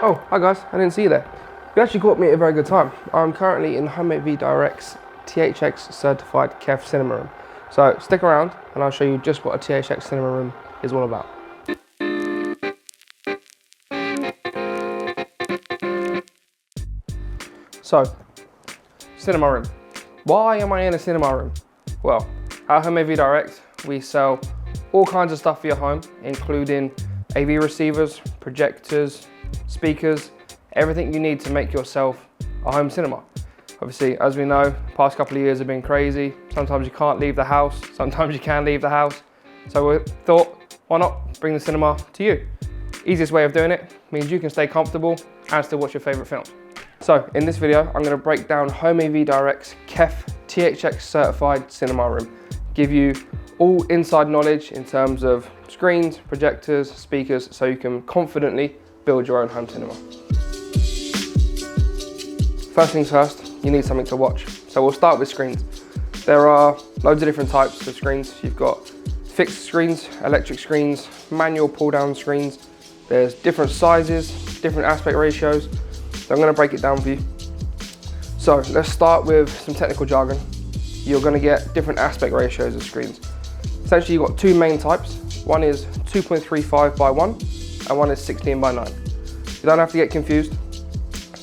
Oh, hi guys, I didn't see you there. You actually caught me at a very good time. I'm currently in Homemade V Direct's THX-Certified KEF cinema room. So stick around and I'll show you just what a THX cinema room is all about. So, cinema room. Why am I in a cinema room? Well, at Homemade V Direct, we sell all kinds of stuff for your home, including AV receivers, projectors, speakers, everything you need to make yourself a home cinema. Obviously, as we know, the past couple of years have been crazy. Sometimes you can't leave the house, sometimes you can leave the house. So we thought, why not bring the cinema to you? Easiest way of doing it means you can stay comfortable and still watch your favorite films. So in this video, I'm going to break down Homemade V Direct's KEF THX Certified Cinema Room. Give you all inside knowledge in terms of screens, projectors, speakers, so you can confidently build your own home cinema. First things first, you need something to watch. So we'll start with screens. There are loads of different types of screens. You've got fixed screens, electric screens, manual pull down screens. There's different sizes, different aspect ratios. So I'm going to break it down for you. So let's start with some technical jargon. You're going to get different aspect ratios of screens. Essentially, you've got two main types. One is 2.35 by 1 and one is 16 by 9. You don't have to get confused.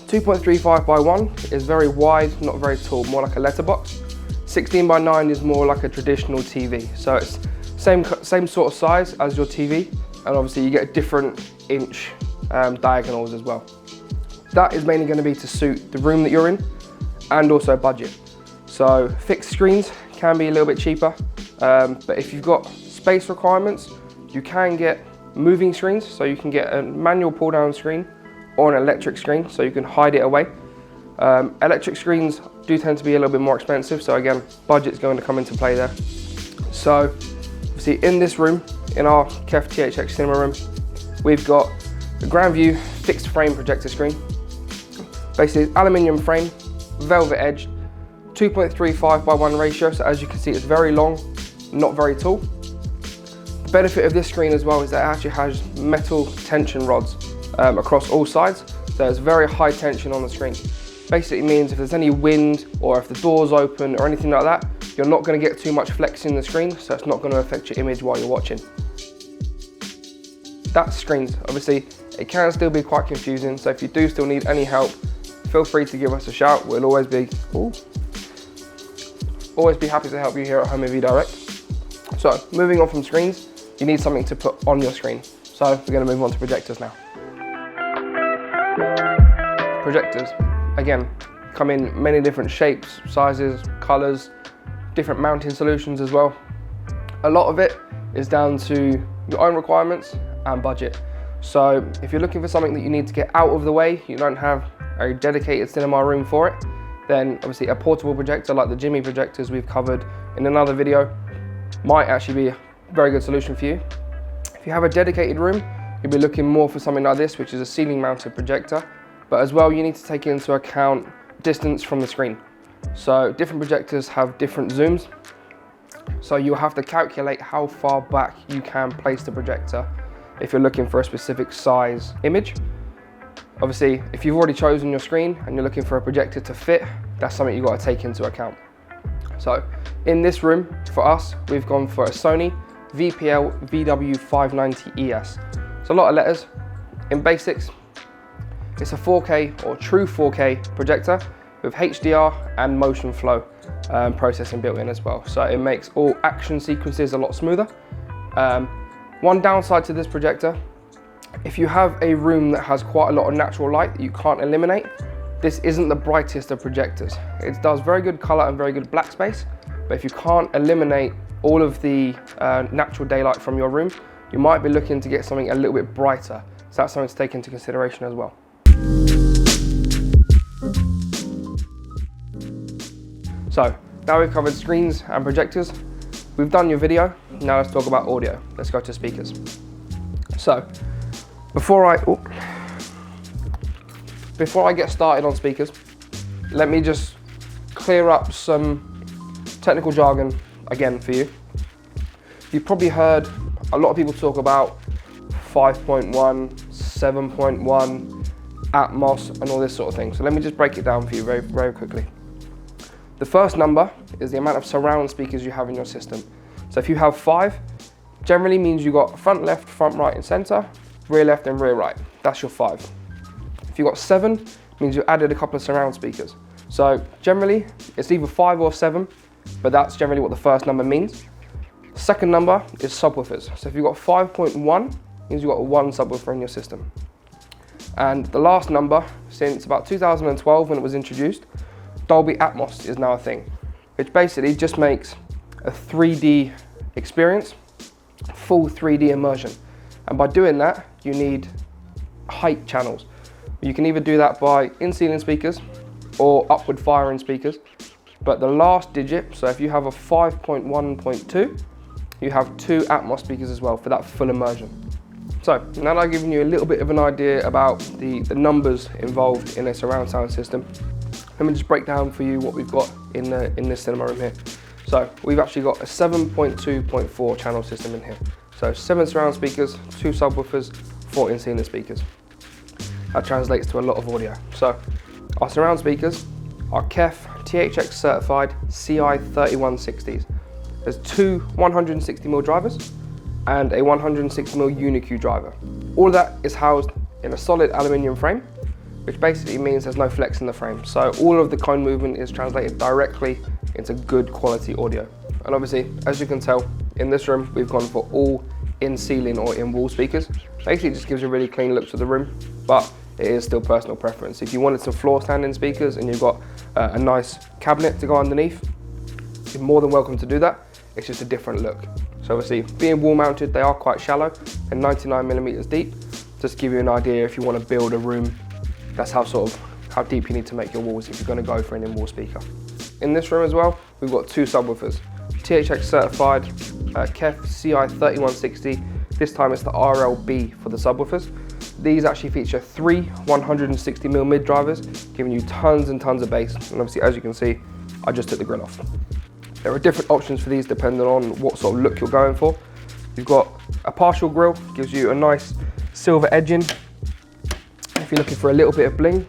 2.35 by 1 is very wide, not very tall, more like a letterbox. 16 by 9 is more like a traditional TV. So it's same sort of size as your TV, and obviously you get different inch diagonals as well. That is mainly going to be to suit the room that you're in and also budget. So fixed screens can be a little bit cheaper, but if you've got space requirements, you can get moving screens. So you can get a manual pull down screen or an electric screen, so you can hide it away. Electric screens do tend to be a little bit more expensive, so again, budget's going to come into play there. So obviously in this room, in our KEF THX cinema room, we've got the Grand View fixed frame projector screen. Basically, aluminium frame, velvet edged, 2.35 by 1 ratio, so as you can see, it's very long, not very tall. The benefit of this screen as well is that it actually has metal tension rods across all sides, so it's very high tension on the screen. Basically means if there's any wind or if the door's open or anything like that, you're not going to get too much flex in the screen, so it's not going to affect your image while you're watching. That's screens. Obviously, it can still be quite confusing, so if you do still need any help, feel free to give us a shout. We'll always be happy to help you here at Homemade V Direct. So moving on from screens, you need something to put on your screen. So we're going to move on to projectors now. Projectors, again, come in many different shapes, sizes, colors, different mounting solutions as well. A lot of it is down to your own requirements and budget. So if you're looking for something that you need to get out of the way, you don't have a dedicated cinema room for it, then obviously a portable projector like the Jimmy projectors we've covered in another video might actually be a very good solution for you. If you have a dedicated room, you'll be looking more for something like this, which is a ceiling mounted projector, but as well you need to take into account distance from the screen. So different projectors have different zooms, so you'll have to calculate how far back you can place the projector if you're looking for a specific size image. Obviously, if you've already chosen your screen and you're looking for a projector to fit, that's something you've got to take into account. So in this room, for us, we've gone for a Sony VPL VW590ES. It's a lot of letters. In basics, it's a 4K or true 4K projector with HDR and motion flow processing built in as well. So it makes all action sequences a lot smoother. One downside to this projector, if you have a room that has quite a lot of natural light that you can't eliminate, this isn't the brightest of projectors. It does very good color and very good black space, but if you can't eliminate all of the natural daylight from your room, you might be looking to get something a little bit brighter. So that's something to take into consideration as well. So now we've covered screens and projectors. We've done your video, now let's talk about audio. Let's go to speakers. So, before I get started on speakers, let me just clear up some technical jargon again for you. You've probably heard a lot of people talk about 5.1, 7.1, Atmos, and all this sort of thing. So let me just break it down for you very, very quickly. The first number is the amount of surround speakers you have in your system. So if you have 5, generally means you've got front left, front right and center, rear left and rear right. That's your 5. If you've got 7, means you added a couple of surround speakers. So generally, it's either 5 or 7, but that's generally what the first number means. The second number is subwoofers. So if you've got 5.1, means you've got 1 subwoofer in your system. And the last number, since about 2012 when it was introduced, Dolby Atmos is now a thing, which basically just makes a 3D experience, full 3D immersion. And by doing that, you need height channels. You can either do that by in-ceiling speakers or upward firing speakers. But the last digit, so if you have a 5.1.2, you have 2 Atmos speakers as well for that full immersion. So now that I've given you a little bit of an idea about the numbers involved in a surround sound system, let me just break down for you what we've got in this cinema room here. So we've actually got a 7.2.4 channel system in here. So 7 surround speakers, 2 subwoofers, 4 in-ceiling speakers. That translates to a lot of audio. So our surround speakers are KEF THX-Certified CI3160s. There's 2 160mm drivers and a 160mm Uni-Q driver. All of that is housed in a solid aluminium frame, which basically means there's no flex in the frame. So all of the cone movement is translated directly into good quality audio. And obviously, as you can tell, in this room, we've gone for all in-ceiling or in-wall speakers. Basically, it just gives a really clean look to the room, but it is still personal preference. If you wanted some floor standing speakers and you've got a nice cabinet to go underneath, you're more than welcome to do that. It's just a different look. So obviously, being wall mounted, they are quite shallow and 99mm deep. Just to give you an idea if you want to build a room, that's how deep you need to make your walls if you're going to go for an in-wall speaker. In this room as well, we've got 2 subwoofers. THX certified KEF CI3160. This time it's the RLB for the subwoofers. These actually feature 3 160mm mid drivers, giving you tons and tons of bass. And obviously, as you can see, I just took the grill off. There are different options for these depending on what sort of look you're going for. You've got a partial grille, gives you a nice silver edging. If you're looking for a little bit of bling,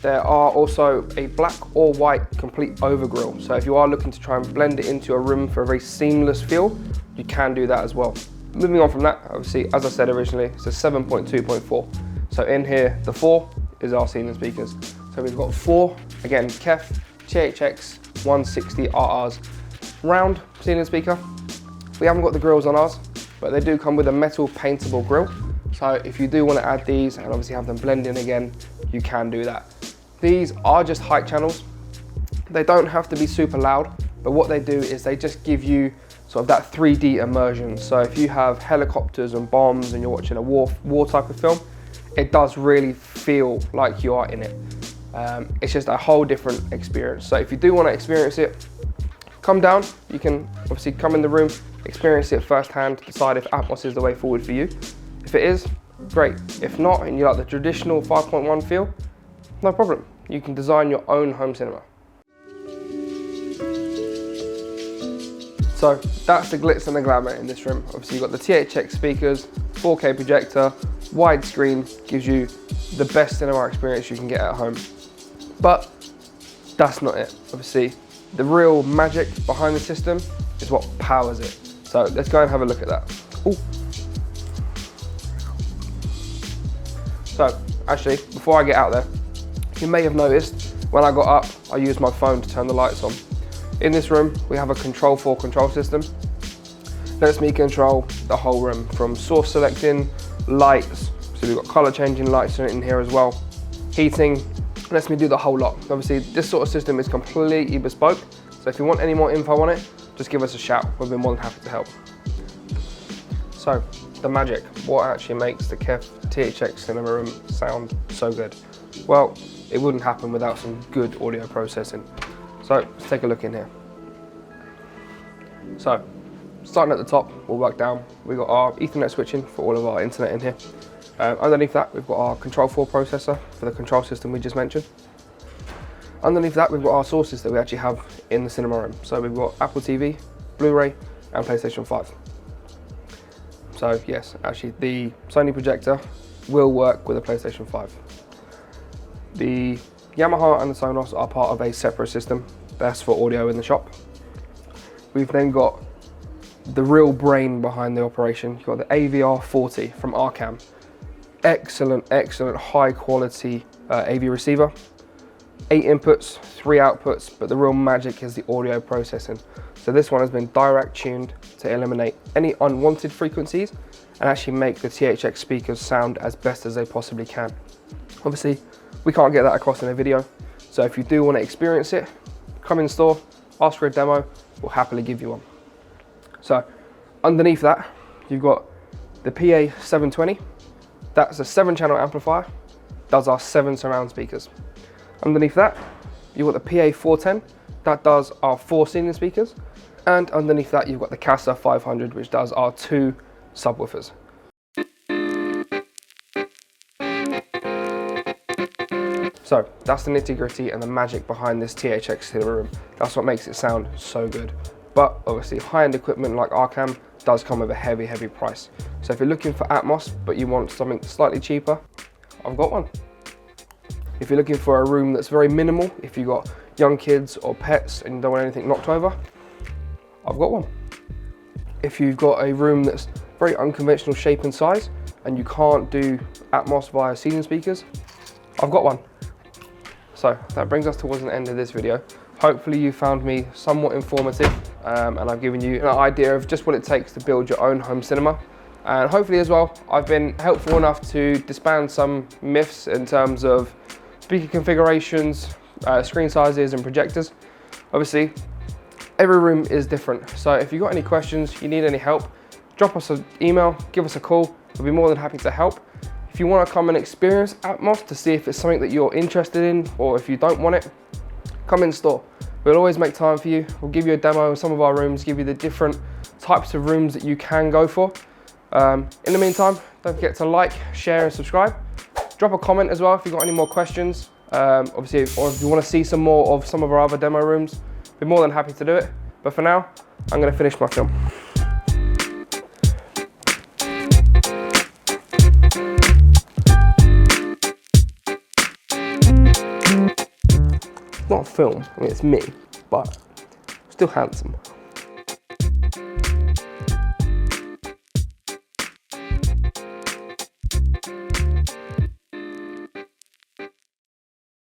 there are also a black or white complete over grille. So if you are looking to try and blend it into a room for a very seamless feel, you can do that as well. Moving on from that, obviously, as I said originally, it's a 7.2.4. So in here, the 4 is our ceiling speakers. So we've got 4, again, KEF THX 160 RRs, round ceiling speaker. We haven't got the grills on ours, but they do come with a metal paintable grill. So if you do want to add these and obviously have them blend in again, you can do that. These are just height channels. They don't have to be super loud, but what they do is they just give you sort of that 3D immersion. So if you have helicopters and bombs and you're watching a war type of film, it does really feel like you are in it. It's just a whole different experience. So if you do want to experience it, come down. You can obviously come in the room, experience it firsthand, decide if Atmos is the way forward for you. If it is, great. If not, and you like the traditional 5.1 feel, no problem. You can design your own home cinema. So that's the glitz and the glamour in this room. Obviously you've got the THX speakers, 4K projector, widescreen, gives you the best cinema experience you can get at home. But that's not it. Obviously, the real magic behind the system is what powers it. So let's go and have a look at that. Ooh. So actually, before I get out there, you may have noticed when I got up, I used my phone to turn the lights on. In this room, we have a control system. Lets me control the whole room from source selecting, lights, so we've got color changing lights in here as well. Heating, lets me do the whole lot. Obviously, this sort of system is completely bespoke. So if you want any more info on it, just give us a shout. We'll be more than happy to help. So the magic, what actually makes the KEF THX cinema room sound so good? Well, it wouldn't happen without some good audio processing. So let's take a look in here. So starting at the top, we'll work down. We've got our Ethernet switching for all of our internet in here. Underneath that, we've got our Control 4 processor for the control system we just mentioned. Underneath that, we've got our sources that we actually have in the cinema room. So we've got Apple TV, Blu-ray, and PlayStation 5. So yes, actually the Sony projector will work with a PlayStation 5. The Yamaha and the Sonos are part of a separate system. That's for audio in the shop. We've then got the real brain behind the operation. You've got the AVR40 from Arcam. Excellent, excellent, high quality AV receiver. 8 inputs, 3 outputs, but the real magic is the audio processing. So this one has been direct tuned to eliminate any unwanted frequencies and actually make the THX speakers sound as best as they possibly can. Obviously, we can't get that across in a video. So if you do want to experience it, come in store, ask for a demo, we'll happily give you one. So underneath that, you've got the PA720. That's a 7-channel amplifier, does our 7 surround speakers. Underneath that, you've got the PA410, that does our 4 ceiling speakers. And underneath that, you've got the Casa 500, which does our 2 subwoofers. So that's the nitty-gritty and the magic behind this THX Cinema Room. That's what makes it sound so good. But obviously high-end equipment like Arcam does come with a heavy, heavy price. So if you're looking for Atmos, but you want something slightly cheaper, I've got one. If you're looking for a room that's very minimal, if you've got young kids or pets and you don't want anything knocked over, I've got one. If you've got a room that's very unconventional shape and size and you can't do Atmos via ceiling speakers, I've got one. So that brings us towards the end of this video. Hopefully you found me somewhat informative and I've given you an idea of just what it takes to build your own home cinema. And hopefully as well, I've been helpful enough to disband some myths in terms of speaker configurations, screen sizes and projectors. Obviously, every room is different. So if you've got any questions, you need any help, drop us an email, give us a call. We'll be more than happy to help. If you want to come and experience Atmos to see if it's something that you're interested in, or if you don't want it, come in store. We'll always make time for you. We'll give you a demo of some of our rooms, give you the different types of rooms that you can go for. In the meantime, don't forget to like, share and subscribe. Drop a comment as well if you've got any more questions. Obviously, or if you want to see some more of some of our other demo rooms, we're more than happy to do it. But for now, I'm going to finish my film. Not a film, I mean it's me, but still handsome.